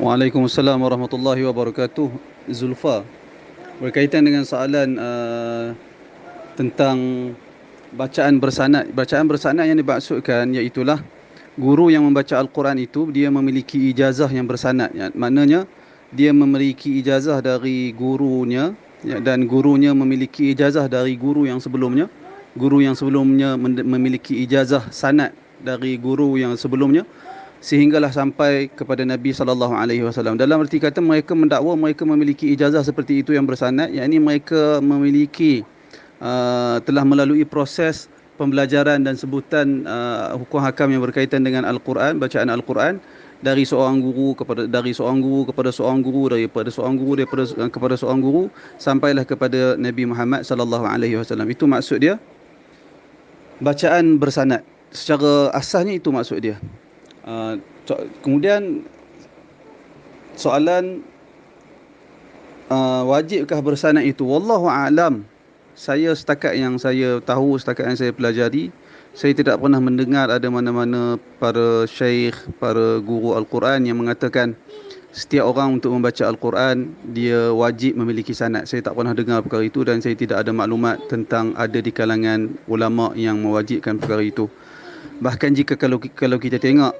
Waalaikumsalam warahmatullahi wabarakatuh. Zulfa, berkaitan dengan soalan tentang bacaan bersanad. Bacaan bersanad yang dimaksudkan iaitulah guru yang membaca Al-Quran itu dia memiliki ijazah yang bersanad. Ya, maknanya dia memiliki ijazah dari gurunya, ya, dan gurunya memiliki ijazah dari guru yang sebelumnya. Guru yang sebelumnya memiliki ijazah sanad dari guru yang sebelumnya, sehinggalah sampai kepada Nabi sallallahu alaihi wasallam. Dalam arti kata mereka mendakwa mereka memiliki ijazah seperti itu yang bersanad, yakni mereka memiliki telah melalui proses pembelajaran dan sebutan hukum hakam yang berkaitan dengan Al-Quran, bacaan Al-Quran, dari seorang guru kepada seorang guru daripada seorang guru kepada seorang guru, sampailah kepada Nabi Muhammad sallallahu alaihi wasallam. Itu maksud dia bacaan bersanad. Secara asasnya itu maksud dia. Uh, Kemudian soalan wajibkah bersanad itu? Wallahu a'lam. Saya setakat yang saya tahu, setakat yang saya pelajari, saya tidak pernah mendengar ada mana-mana para syekh, para guru Al-Quran yang mengatakan setiap orang untuk membaca Al-Quran dia wajib memiliki sanad. Saya tak pernah dengar perkara itu dan saya tidak ada maklumat tentang ada di kalangan ulama yang mewajibkan perkara itu. Bahkan jika kalau kita tengok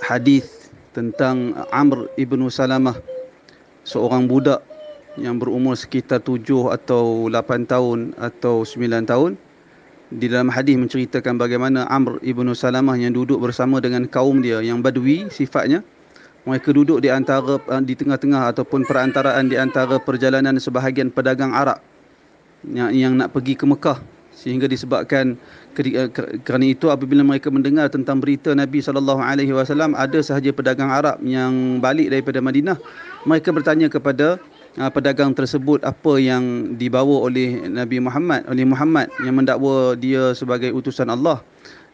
hadis tentang Amr ibnu Salamah, seorang budak yang berumur sekitar 7 atau 8 tahun atau 9 tahun. Di dalam hadis menceritakan bagaimana Amr ibnu Salamah yang duduk bersama dengan kaum dia yang badui sifatnya. Mereka duduk di antara di tengah-tengah ataupun perantaraan di antara perjalanan sebahagian pedagang Arab yang nak pergi ke Mekah, sehingga disebabkan kerana itu apabila mereka mendengar tentang berita Nabi sallallahu alaihi wasallam ada sahaja pedagang Arab yang balik daripada Madinah, mereka bertanya kepada pedagang tersebut apa yang dibawa oleh Muhammad yang mendakwa dia sebagai utusan Allah.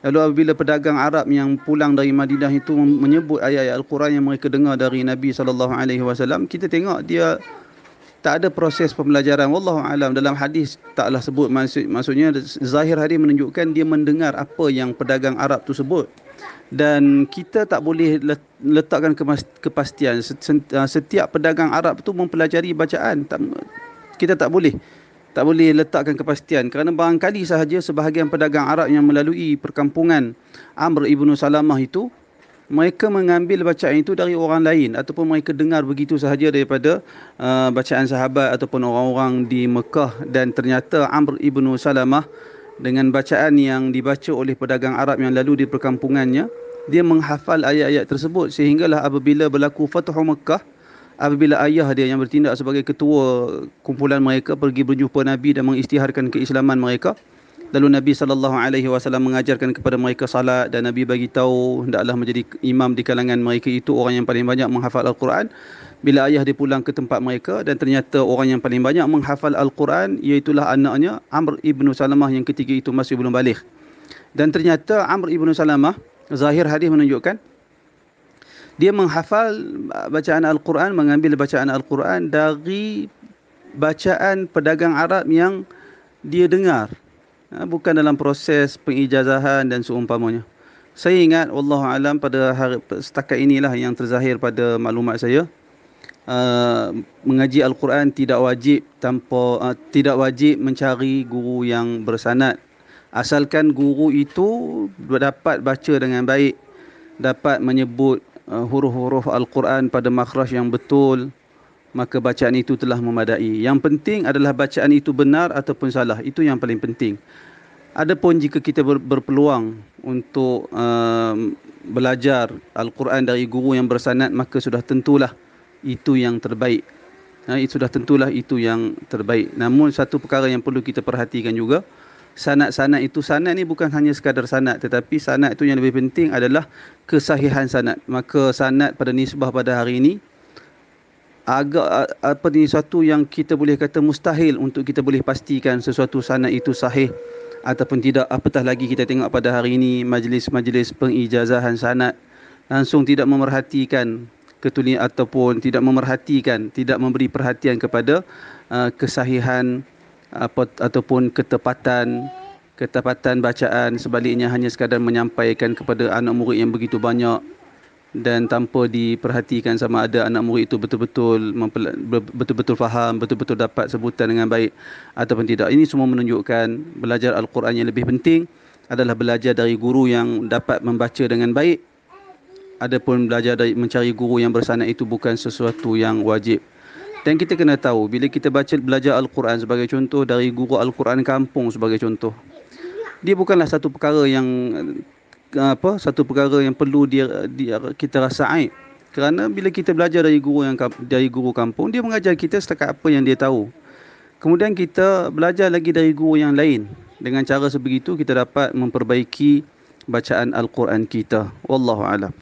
Lalu apabila pedagang Arab yang pulang dari Madinah itu menyebut ayat-ayat Al-Quran yang mereka dengar dari Nabi sallallahu alaihi wasallam, kita tengok dia tak ada proses pembelajaran. Wallahu alam. Dalam hadis taklah sebut, maksudnya zahir hadis menunjukkan dia mendengar apa yang pedagang Arab tu sebut. Dan kita tak boleh letakkan kepastian. Setiap pedagang Arab tu mempelajari bacaan. Kita tak boleh letakkan kepastian, kerana barangkali sahaja sebahagian pedagang Arab yang melalui perkampungan Amr ibnu Salamah itu, mereka mengambil bacaan itu dari orang lain ataupun mereka dengar begitu sahaja daripada bacaan sahabat ataupun orang-orang di Mekah, dan ternyata Amr ibnu Salamah dengan bacaan yang dibaca oleh pedagang Arab yang lalu di perkampungannya, dia menghafal ayat-ayat tersebut, sehinggalah apabila berlaku Fathu Mekah, apabila ayah dia yang bertindak sebagai ketua kumpulan mereka pergi berjumpa Nabi dan mengisytiharkan keislaman mereka, lalu Nabi SAW mengajarkan kepada mereka salat, dan Nabi bagi tahu hendaklah menjadi imam di kalangan mereka itu orang yang paling banyak menghafal Al-Quran. Bila ayah dia pulang ke tempat mereka, dan ternyata orang yang paling banyak menghafal Al-Quran iaitulah anaknya Amr ibnu Salamah yang ketika itu masih belum baligh. Dan ternyata Amr ibnu Salamah, zahir hadis menunjukkan dia menghafal bacaan Al-Quran, mengambil bacaan Al-Quran dari bacaan pedagang Arab yang dia dengar, bukan dalam proses pengijazahan dan seumpamanya. Saya ingat, wallahu alam, pada setakat inilah yang terzahir pada maklumat saya, mengaji Al-Quran tidak wajib mencari guru yang bersanad, asalkan guru itu dapat baca dengan baik, dapat menyebut huruf-huruf Al-Quran pada makhraj yang betul, maka bacaan itu telah memadai. Yang penting adalah bacaan itu benar ataupun salah. Itu yang paling penting. Adapun jika kita berpeluang untuk belajar Al-Quran dari guru yang bersanad, maka sudah tentulah itu yang terbaik. Sudah tentulah itu yang terbaik. Namun satu perkara yang perlu kita perhatikan juga, sanad ni bukan hanya sekadar sanad, tetapi sanad itu yang lebih penting adalah kesahihan sanad. Maka sanad pada nisbah pada hari ini sesuatu yang kita boleh kata mustahil untuk kita boleh pastikan sesuatu sanad itu sahih ataupun tidak. Apatah lagi kita tengok pada hari ini majlis-majlis pengijazahan sanad langsung tidak memerhatikan ataupun tidak memberi perhatian kepada kesahihan ataupun ketepatan bacaan. Sebaliknya hanya sekadar menyampaikan kepada anak murid yang begitu banyak dan tanpa diperhatikan sama ada anak murid itu betul-betul faham, betul-betul dapat sebutan dengan baik ataupun tidak. Ini semua menunjukkan belajar Al-Quran yang lebih penting adalah belajar dari guru yang dapat membaca dengan baik. Adapun belajar dari mencari guru yang bersanad itu bukan sesuatu yang wajib. Dan kita kena tahu bila kita belajar Al-Quran sebagai contoh dari guru Al-Quran kampung sebagai contoh, dia bukanlah satu perkara yang perlu kita rasa aib, kerana bila kita belajar dari guru kampung, dia mengajar kita setakat apa yang dia tahu. Kemudian kita belajar lagi dari guru yang lain. Dengan cara sebegitu kita dapat memperbaiki bacaan Al-Quran kita. Wallahu a'lam.